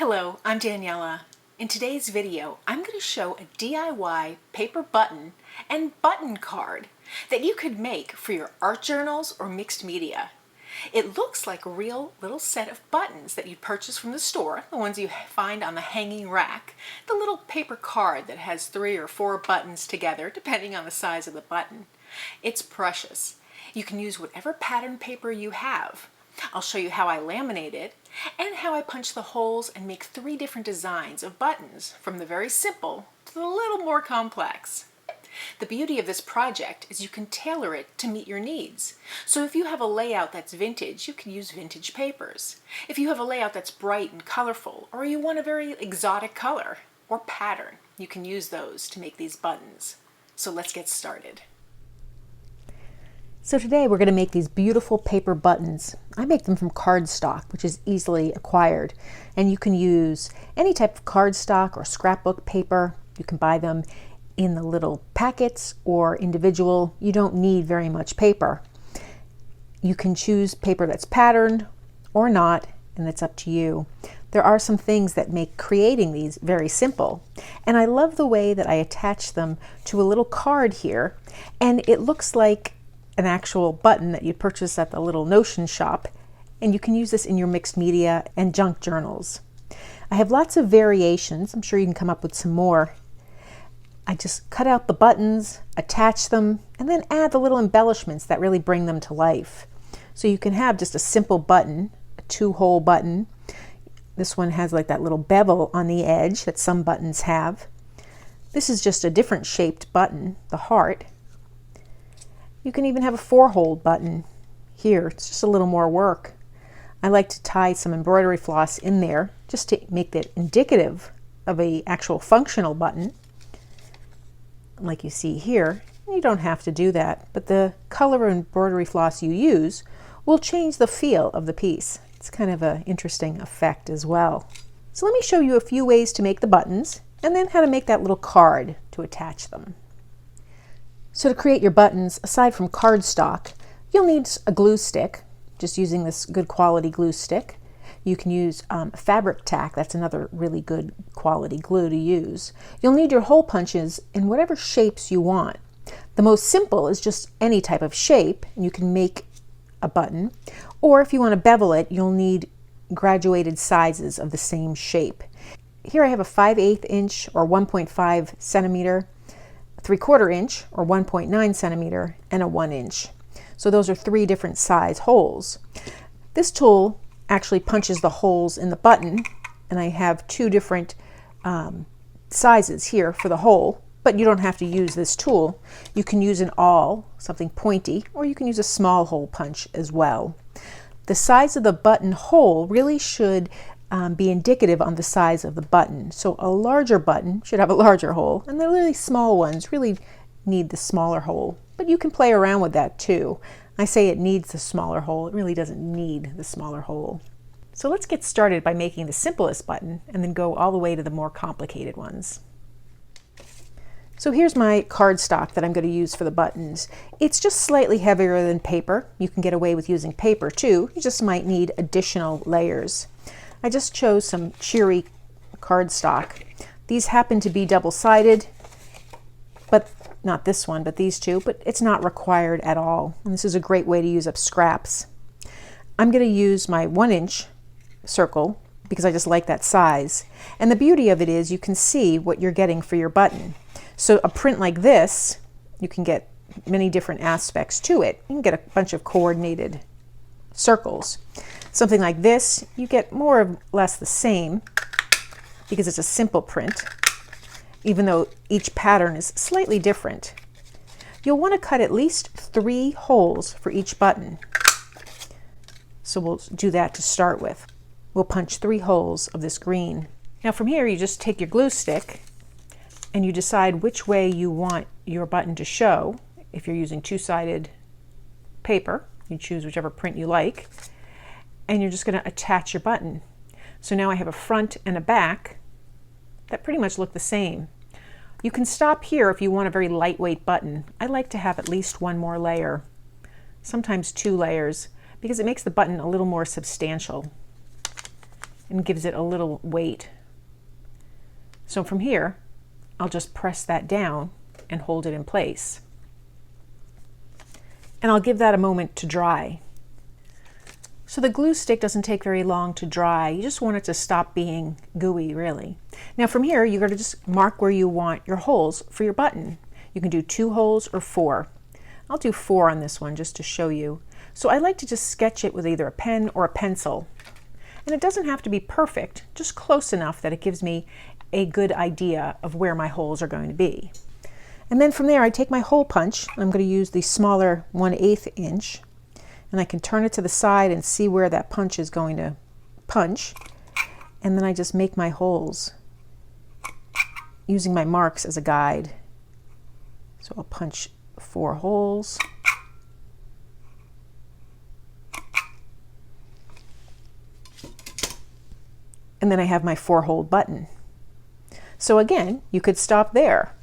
Hello, I'm Daniela. In today's video, I'm going to show a DIY paper button and button card that you could make for your art journals or mixed media. It looks like a real little set of buttons that you'd purchase from the store, the ones you find on the hanging rack, the little paper card that has 3 or 4 buttons together depending on the size of the button. It's precious. You can use whatever pattern paper you have. I'll show you how I laminate it and how I punch the holes and make 3 different designs of buttons, from the very simple to the little more complex. The beauty of this project is you can tailor it to meet your needs. So if you have a layout that's vintage, you can use vintage papers. If you have a layout that's bright and colorful, or you want a very exotic color or pattern, you can use those to make these buttons. So let's get started. So today we're going to make these beautiful paper buttons. I make them from cardstock, which is easily acquired. And you can use any type of cardstock or scrapbook paper. You can buy them in the little packets or individual. You don't need very much paper. You can choose paper that's patterned or not, and it's up to you. There are some things that make creating these very simple. And I love the way that I attach them to a little card here. And it looks like an actual button that you purchase at the little notion shop, and you can use this in your mixed media and junk journals. I have lots of variations. I'm sure you can come up with some more. I just cut out the buttons, attach them, and then add the little embellishments that really bring them to life. So you can have just a simple button, a 2-hole button. This one has like that little bevel on the edge that some buttons have. This is just a different shaped button, the heart. You can even have a 4-hole button here. It's just a little more work. I like to tie some embroidery floss in there just to make that indicative of an actual functional button. Like you see here, you don't have to do that, but the color of embroidery floss you use will change the feel of the piece. It's kind of an interesting effect as well. So let me show you a few ways to make the buttons and then how to make that little card to attach them. So to create your buttons, aside from cardstock, you'll need a glue stick, just using this good quality glue stick. You can use fabric tack, that's another really good quality glue to use. You'll need your hole punches in whatever shapes you want. The most simple is just any type of shape, and you can make a button. Or if you want to bevel it, you'll need graduated sizes of the same shape. Here I have a 5/8 inch or 1.5 centimeter, 3/4 inch or 1.9 centimeter, and a 1 inch. So those are 3 different size holes. This tool actually punches the holes in the button, and I have 2 different sizes here for the hole, but you don't have to use this tool. You can use an awl, something pointy, or you can use a small hole punch as well. The size of the button hole really should be indicative on the size of the button. So a larger button should have a larger hole, and the really small ones really need the smaller hole. But you can play around with that too. I say it needs the smaller hole. It really doesn't need the smaller hole. So let's get started by making the simplest button and then go all the way to the more complicated ones. So here's my cardstock that I'm going to use for the buttons. It's just slightly heavier than paper. You can get away with using paper too. You just might need additional layers. I just chose some cheery cardstock. These happen to be double-sided, but not this one, but these 2, but it's not required at all. And this is a great way to use up scraps. I'm going to use my 1-inch circle because I just like that size. And the beauty of it is you can see what you're getting for your button. So a print like this, you can get many different aspects to it. You can get a bunch of coordinated circles. Something like this, you get more or less the same because it's a simple print, even though each pattern is slightly different. You'll want to cut at least 3 holes for each button. So we'll do that to start with. We'll punch 3 holes of this green. Now from here you just take your glue stick and you decide which way you want your button to show. If you're using 2-sided paper, you choose whichever print you like. And you're just going to attach your button. So now I have a front and a back that pretty much look the same. You can stop here if you want a very lightweight button. I like to have at least 1 more layer, sometimes 2 layers, because it makes the button a little more substantial. and gives it a little weight. So from here, I'll just press that down and hold it in place. And I'll give that a moment to dry. So the glue stick doesn't take very long to dry. You just want it to stop being gooey, really. Now from here, you're going to just mark where you want your holes for your button. You can do 2 holes or 4. I'll do 4 on this one just to show you. So I like to just sketch it with either a pen or a pencil. And it doesn't have to be perfect, just close enough that it gives me a good idea of where my holes are going to be. And then from there, I take my hole punch. I'm going to use the smaller 1/8 inch. And I can turn it to the side and see where that punch is going to punch. And then I just make my holes using my marks as a guide. So I'll punch 4 holes. And then I have my 4-hole button. So again, you could stop there.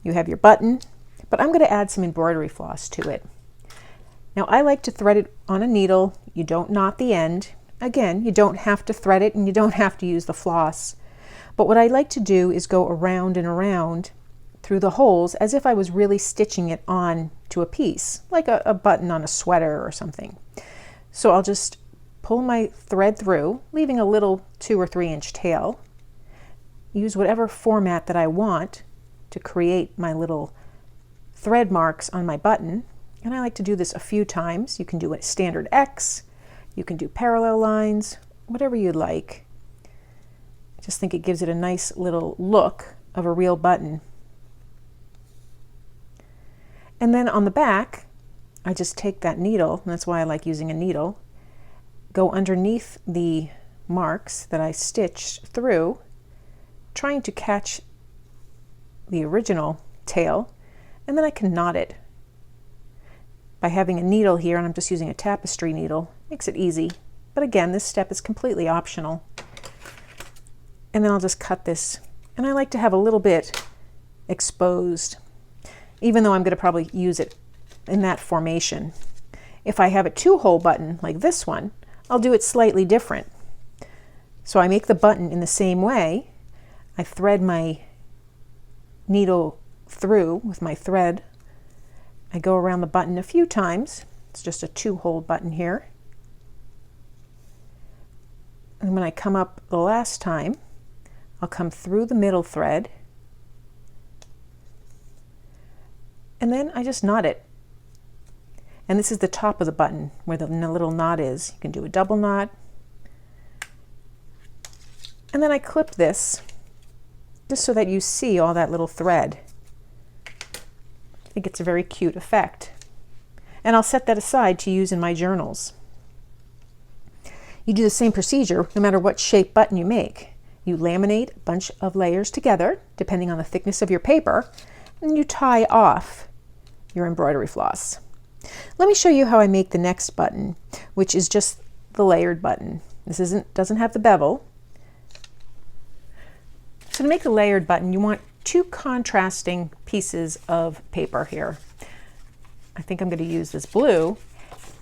You have your button, but I'm going to add some embroidery floss to it. Now I like to thread it on a needle. You don't knot the end. Again, you don't have to thread it and you don't have to use the floss. But what I like to do is go around and around through the holes as if I was really stitching it on to a piece, like a button on a sweater or something. So I'll just pull my thread through, leaving a little 2 or 3 inch tail. Use whatever format that I want to create my little thread marks on my button. And I like to do this a few times. You can do a standard X, you can do parallel lines, whatever you'd like. I just think it gives it a nice little look of a real button. And then on the back, I just take that needle, and that's why I like using a needle, go underneath the marks that I stitched through, trying to catch the original tail, and then I can knot it. By having a needle here, and I'm just using a tapestry needle, makes it easy. But again, this step is completely optional. And then I'll just cut this. And I like to have a little bit exposed, even though I'm going to probably use it in that formation. If I have a 2-hole button like this one, I'll do it slightly different. So I make the button in the same way. I thread my needle through with my thread. I go around the button a few times. It's just a 2-hole button here. And when I come up the last time, I'll come through the middle thread. And then I just knot it. And this is the top of the button where the little knot is. You can do a double knot. And then I clip this just so that you see all that little thread. I think it's a very cute effect. And I'll set that aside to use in my journals. You do the same procedure no matter what shape button you make. You laminate a bunch of layers together, depending on the thickness of your paper, and you tie off your embroidery floss. Let me show you how I make the next button, which is just the layered button. This doesn't have the bevel. So to make the layered button, you want 2 contrasting pieces of paper here. I think I'm going to use this blue,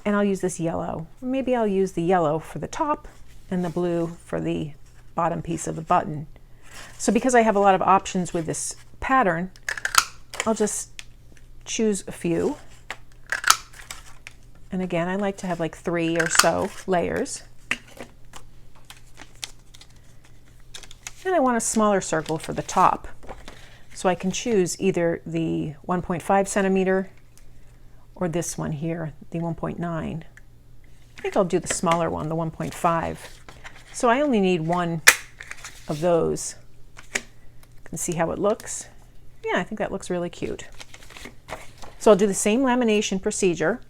and I'll use this yellow. Maybe I'll use the yellow for the top and the blue for the bottom piece of the button. So because I have a lot of options with this pattern, I'll just choose a few. And again, I like to have like 3 or so layers. And I want a smaller circle for the top. So I can choose either the 1.5 centimeter or this one here, the 1.9. I think I'll do the smaller one, the 1.5. So I only need 1 of those. You can see how it looks. Yeah, I think that looks really cute. So I'll do the same lamination procedure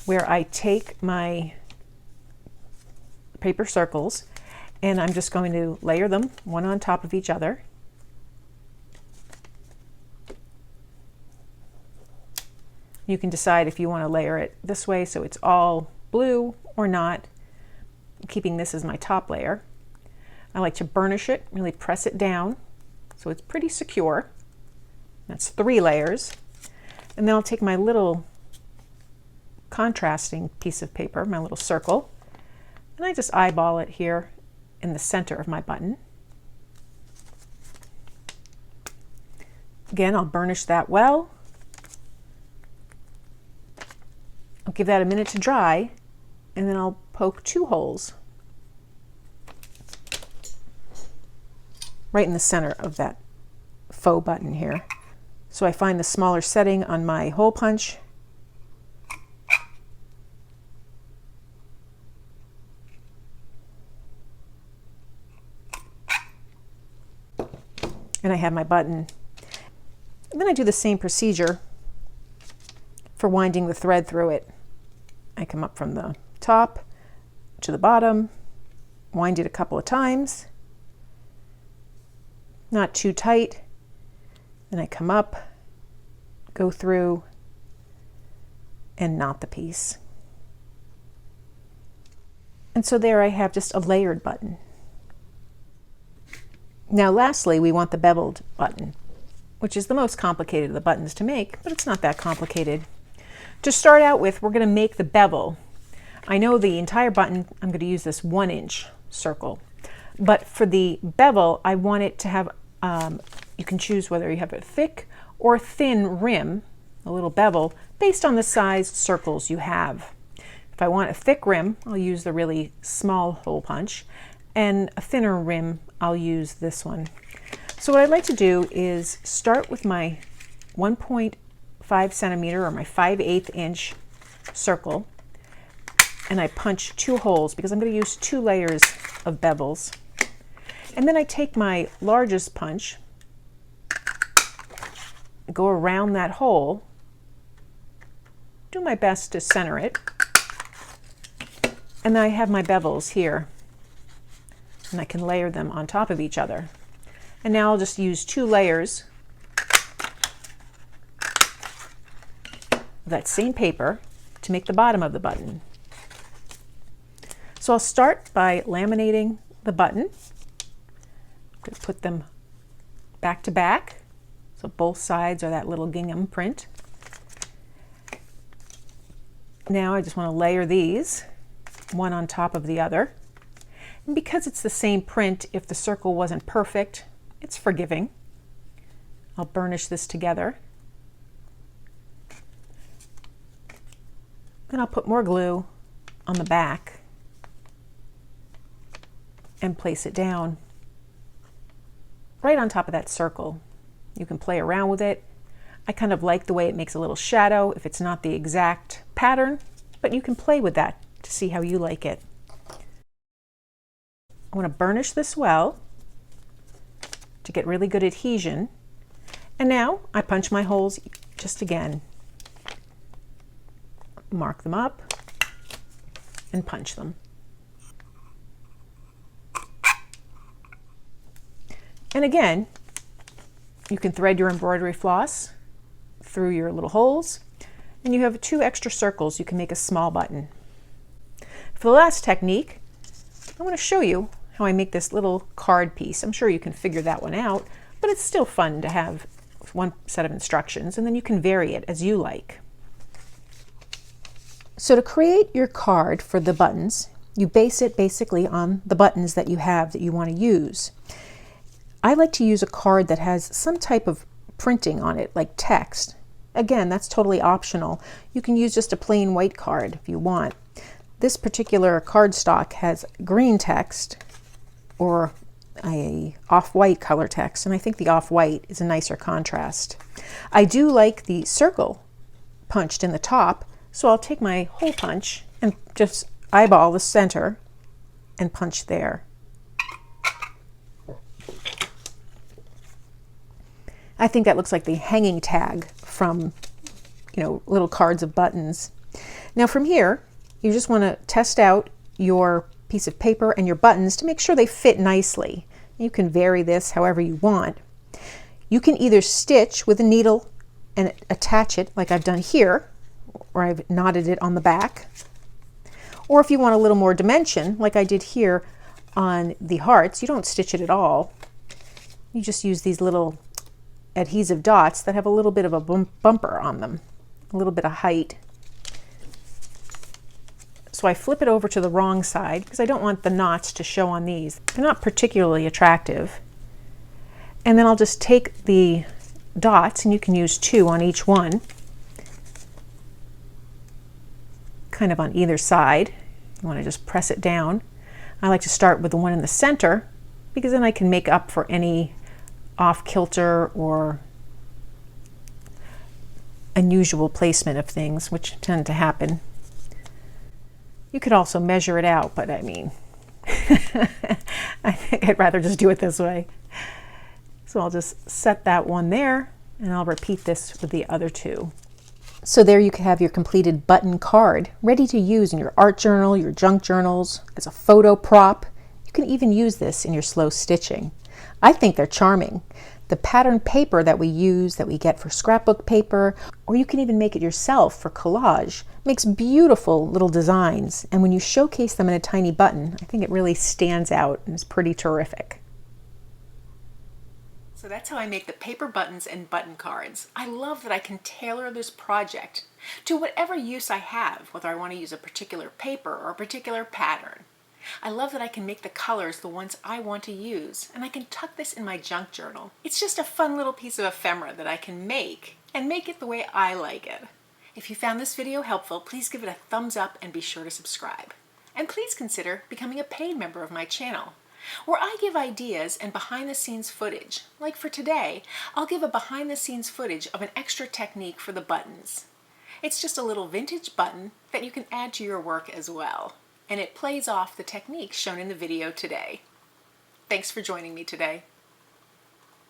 where I take my paper circles and I'm just going to layer them one on top of each other. You can decide if you want to layer it this way so it's all blue or not, keeping this as my top layer. I like to burnish it, really press it down so it's pretty secure. That's 3 layers. And then I'll take my little contrasting piece of paper, my little circle, and I just eyeball it here in the center of my button. Again, I'll burnish that well. I'll give that a minute to dry, and then I'll poke 2 holes right in the center of that faux button here. So I find the smaller setting on my hole punch, and I have my button. And then I do the same procedure for winding the thread through it. I come up from the top to the bottom, wind it a couple of times, not too tight. Then I come up, go through, and knot the piece. And so there I have just a layered button. Now lastly, we want the beveled button, which is the most complicated of the buttons to make, but it's not that complicated. To start out with, we're going to make the bevel. I know the entire button, I'm going to use this 1-inch circle, but for the bevel, I want it to have, you can choose whether you have a thick or thin rim, a little bevel, based on the size circles you have. If I want a thick rim, I'll use the really small hole punch, and a thinner rim, I'll use this one. So what I'd like to do is start with my 1.5 centimeter or my 5/8 inch circle, and I punch 2 holes because I'm going to use 2 layers of bevels. And then I take my largest punch, go around that hole, do my best to center it, and then I have my bevels here, and I can layer them on top of each other. And now I'll just use 2 layers of that same paper to make the bottom of the button. So I'll start by laminating the button. I'm going to put them back to back, so both sides are that little gingham print. Now I just want to layer these, one on top of the other. And because it's the same print, if the circle wasn't perfect, it's forgiving. I'll burnish this together. Then I'll put more glue on the back and place it down right on top of that circle. You can play around with it. I kind of like the way it makes a little shadow if it's not the exact pattern, but you can play with that to see how you like it. I want to burnish this well to get really good adhesion. And now I punch my holes just again. Mark them up and punch them. And again, you can thread your embroidery floss through your little holes, and you have 2 extra circles. You can make a small button. For the last technique, I want to show you how I make this little card piece. I'm sure you can figure that one out, but it's still fun to have one set of instructions, and then you can vary it as you like. So to create your card for the buttons, you base it basically on the buttons that you have that you want to use. I like to use a card that has some type of printing on it, like text. Again, that's totally optional. You can use just a plain white card if you want. This particular cardstock has green text or a off-white color text, and I think the off-white is a nicer contrast. I do like the circle punched in the top, so I'll take my hole punch and just eyeball the center and punch there. I think that looks like the hanging tag from, little cards of buttons. Now from here, you just want to test out your piece of paper and your buttons to make sure they fit nicely. You can vary this however you want. You can either stitch with a needle and attach it like I've done here, where I've knotted it on the back. Or if you want a little more dimension, like I did here on the hearts, you don't stitch it at all. You just use these little adhesive dots that have a little bit of a bumper on them, a little bit of height. So I flip it over to the wrong side because I don't want the knots to show on these. They're not particularly attractive. And then I'll just take the dots, and you can use 2 on each one, kind of on either side. You want to just press it down. I like to start with the one in the center because then I can make up for any off-kilter or unusual placement of things, which tend to happen. You could also measure it out, but I mean, I think I'd rather just do it this way. So I'll just set that one there, and I'll repeat this with the other 2. So there you can have your completed button card, ready to use in your art journal, your junk journals, as a photo prop. You can even use this in your slow stitching. I think they're charming. The pattern paper that we use, that we get for scrapbook paper, or you can even make it yourself for collage, makes beautiful little designs. And when you showcase them in a tiny button, I think it really stands out and is pretty terrific. So that's how I make the paper buttons and button cards. I love that I can tailor this project to whatever use I have, whether I want to use a particular paper or a particular pattern. I love that I can make the colors the ones I want to use, and I can tuck this in my junk journal. It's just a fun little piece of ephemera that I can make, and make it the way I like it. If you found this video helpful, please give it a thumbs up and be sure to subscribe. And please consider becoming a paid member of my channel, where I give ideas and behind-the-scenes footage. Like for today, I'll give a behind-the-scenes footage of an extra technique for the buttons. It's just a little vintage button that you can add to your work as well, and it plays off the techniques shown in the video today. Thanks for joining me today.